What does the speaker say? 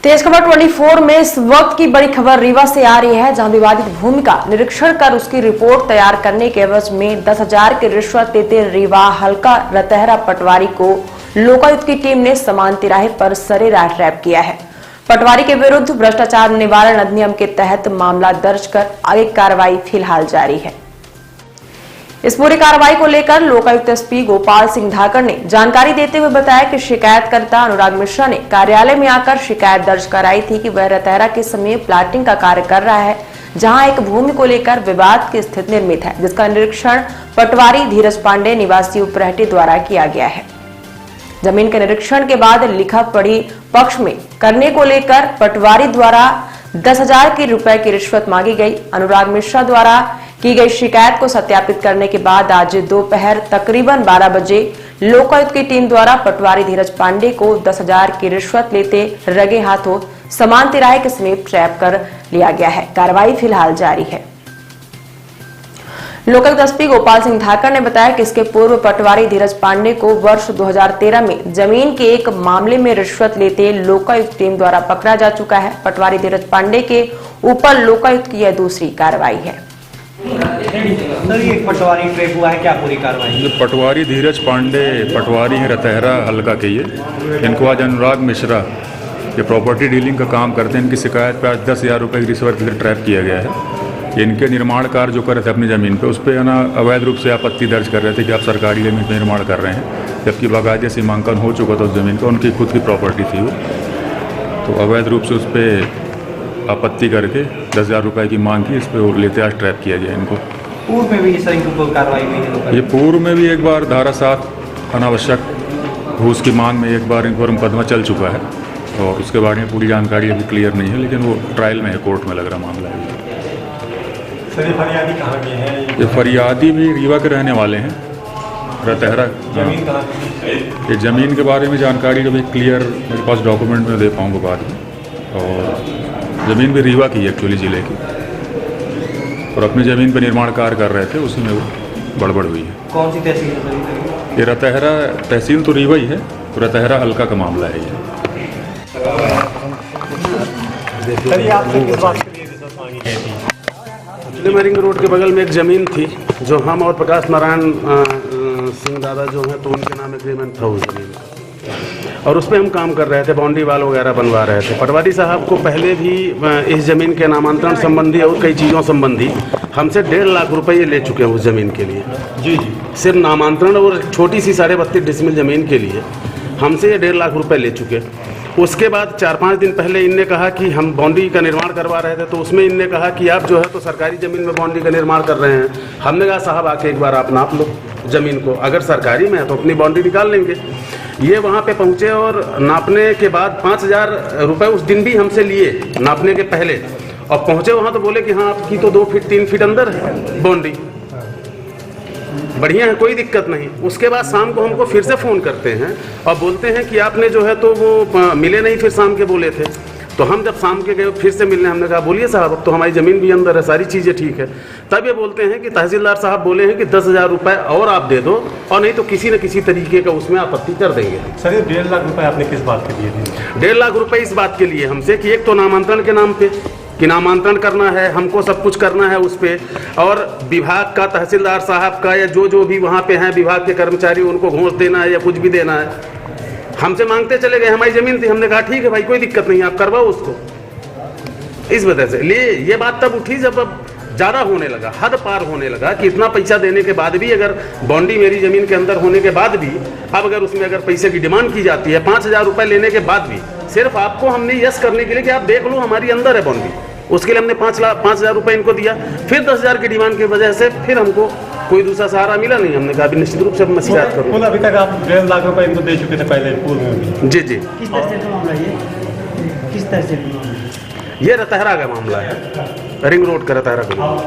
तेज खबर 24 में इस वक्त की बड़ी खबर रीवा से आ रही है, जहां विवादित भूमि का निरीक्षण कर उसकी रिपोर्ट तैयार करने के एवज में 10,000 की रिश्वत देते रीवा हल्का रतहरा पटवारी को लोकायुक्त की टीम ने समान तिराहे पर सरेराह ट्रैप किया है। पटवारी के विरुद्ध भ्रष्टाचार निवारण अधिनियम के तहत मामला दर्ज कर आगे कार्रवाई फिलहाल जारी है। इस पूरी कार्रवाई को लेकर लोकायुक्त एसपी गोपाल सिंह धाकड़ ने जानकारी देते हुए बताया कि शिकायतकर्ता अनुराग मिश्रा ने कार्यालय में आकर शिकायत दर्ज कराई थी कि वह रतहरा के समीप प्लाटिंग का कार्य कर रहा है, जहां एक भूमि को लेकर विवाद की स्थिति निर्मित है, जिसका निरीक्षण पटवारी धीरज पांडे निवासी उपरहटी द्वारा किया गया है। जमीन के निरीक्षण के बाद लिखा पढ़ी पक्ष में करने को लेकर पटवारी द्वारा 10,000 रुपए की रिश्वत मांगी गई। अनुराग मिश्रा द्वारा की गई शिकायत को सत्यापित करने के बाद आज दोपहर तकरीबन 12 बजे लोकायुक्त की टीम द्वारा पटवारी धीरज पांडे को 10,000 की रिश्वत लेते रगे हाथों समान तिराहे के समीप ट्रैप कर लिया गया है। कार्रवाई फिलहाल जारी है। लोकायुक्त एसपी गोपाल सिंह धाकड़ ने बताया कि इसके पूर्व पटवारी धीरज पांडे को वर्ष 2013 में जमीन के एक मामले में रिश्वत लेते लोकायुक्त टीम द्वारा पकड़ा जा चुका है। पटवारी धीरज पांडे के ऊपर लोकायुक्त की यह दूसरी कार्रवाई है। सर, ये पटवारी ट्रैप हुआ है, क्या पूरी कार्रवाई? पटवारी धीरज पांडे पटवारी हैं रतहरा हल्का के। ये इनको आज अनुराग मिश्रा ये प्रॉपर्टी डीलिंग का काम करते हैं, इनकी शिकायत पे आज 10,000 रुपये की रिश्वत से ट्रैप किया गया है। इनके निर्माण कार्य जो कर रहे थे अपनी ज़मीन पे, उस पर है ना अवैध रूप से आपत्ति दर्ज कर रहे थे कि आप सरकारी ज़मीन पर निर्माण कर रहे हैं, जबकि बाकायदे सीमांकन हो चुका था उस ज़मीन का, उनकी खुद की प्रॉपर्टी थी वो। तो अवैध रूप से उस पर आपत्ति करके 10,000 रुपये की मांग की, इस पर लेते आज ट्रैप किया गया इनको। पूर्व में भी सर इनको कार्रवाई हुई है? ये पूर्व में भी एक बार धारा 7 अनावश्यक घूस की मांग में एक बार इनको मुकदमा चल चुका है, और उसके बारे में पूरी जानकारी अभी क्लियर नहीं है, लेकिन वो ट्रायल में है, कोर्ट में लग रहा मामला है। सर, ये फरियादी कहाँ के हैं? ये फरियादी भी रीवा के रहने वाले हैं, रतहरा। जमीन कहाँ की? ये ज़मीन के बारे में जानकारी जब क्लियर मेरे पास डॉक्यूमेंट में दे पाऊँगा बाद में। और ज़मीन भी रीवा की है एक्चुअली, ज़िले की, और अपनी ज़मीन पर निर्माण कार्य कर रहे थे, उसी में गड़बड़ हुई है। कौन सी तहसील है? ये रतहरा तहसील तो रीवा ही है, रतहरा हल्का का मामला है ये। सर, ये आपसे किस बात के लिए रिश्वत मांगी गई थी? रिंग रोड के बगल में एक ज़मीन थी जो हम और प्रकाश नारायण सिंह दादा जो हैं, तो उनके नाम एग्रीमेंट था उस ज़मीन का, और उस पर हम काम कर रहे थे, बाउंड्री वाल वगैरह बनवा रहे थे। पटवारी साहब को पहले भी इस ज़मीन के नामांतरण संबंधी और कई चीज़ों संबंधी हमसे 1.5 लाख रुपये ले चुके हैं उस ज़मीन के लिए। जी। सिर्फ नामांतरण और छोटी सी 32.5 डिसमिल ज़मीन के लिए हमसे ये 1.5 लाख रुपये ले चुके। उसके बाद 4-5 दिन पहले इनने कहा कि हम बाउंड्री का निर्माण करवा रहे थे, तो उसमें इनने कहा कि आप जो है तो सरकारी ज़मीन में बाउंड्री का निर्माण कर रहे हैं। हमने कहा साहब आके एक बार आप नाप लो ज़मीन को, अगर सरकारी में है तो अपनी बाउंड्री निकाल लेंगे। ये वहाँ पे पहुँचे और नापने के बाद 5,000 रुपये उस दिन भी हमसे लिए नापने के पहले, और पहुँचे वहाँ तो बोले कि हाँ आपकी तो 2 फीट 3 फीट अंदर है बाउंड्री, बढ़िया है, कोई दिक्कत नहीं। उसके बाद शाम को हमको फिर से फ़ोन करते हैं और बोलते हैं कि आपने जो है तो वो मिले नहीं, फिर शाम के बोले थे। तो हम जब शाम के गए फिर से मिलने, हमने कहा बोलिए साहब अब तो हमारी ज़मीन भी अंदर है, सारी चीज़ें ठीक है। तब ये बोलते हैं कि तहसीलदार साहब बोले हैं कि 10,000 रुपये और आप दे दो, और नहीं तो किसी न किसी तरीके का उसमें आपत्ति कर देंगे। सर, ये 1.5 लाख रुपये आपने किस बात के लिए दिए? 1.5 लाख रुपये इस बात के लिए हमसे कि एक तो नामांतरण के नाम पे कि नामांतरण करना है, हमको सब कुछ करना है उस पर, और विभाग का, तहसीलदार साहब का, या जो भी वहाँ पे हैं विभाग के कर्मचारी, उनको घूस देना है या कुछ भी देना है। हमसे मांगते चले गए, हमारी ज़मीन थी, हमने कहा ठीक है भाई कोई दिक्कत नहीं, आप करवाओ उसको। इस वजह से ये बात तब उठी जब अब ज़्यादा होने लगा, हद पार होने लगा कि इतना पैसा देने के बाद भी, अगर बाउंड्री मेरी ज़मीन के अंदर होने के बाद भी, अब अगर उसमें अगर पैसे की डिमांड की जाती है 5,000 रुपये लेने के बाद भी, सिर्फ आपको हमने यस करने के लिए कि आप देख लो हमारी अंदर है बाउंड्री, उसके लिए हमने 5,000 रुपये इनको दिया। फिर 10,000 की डिमांड की वजह से फिर हमको कोई दूसरा सहारा मिला नहीं। हमने कहा निश्चित रूप से मैं शिकायत करूँगा। अभी तक आप 1.5 लाख रुपये इनको दे चुके थे पहले पूर्व में भी? जी। किस तहसील का मामला है? किस तहसील का मामला है? ये रतहरा का मामला है, रिंग रोड का रतहरा का मामला।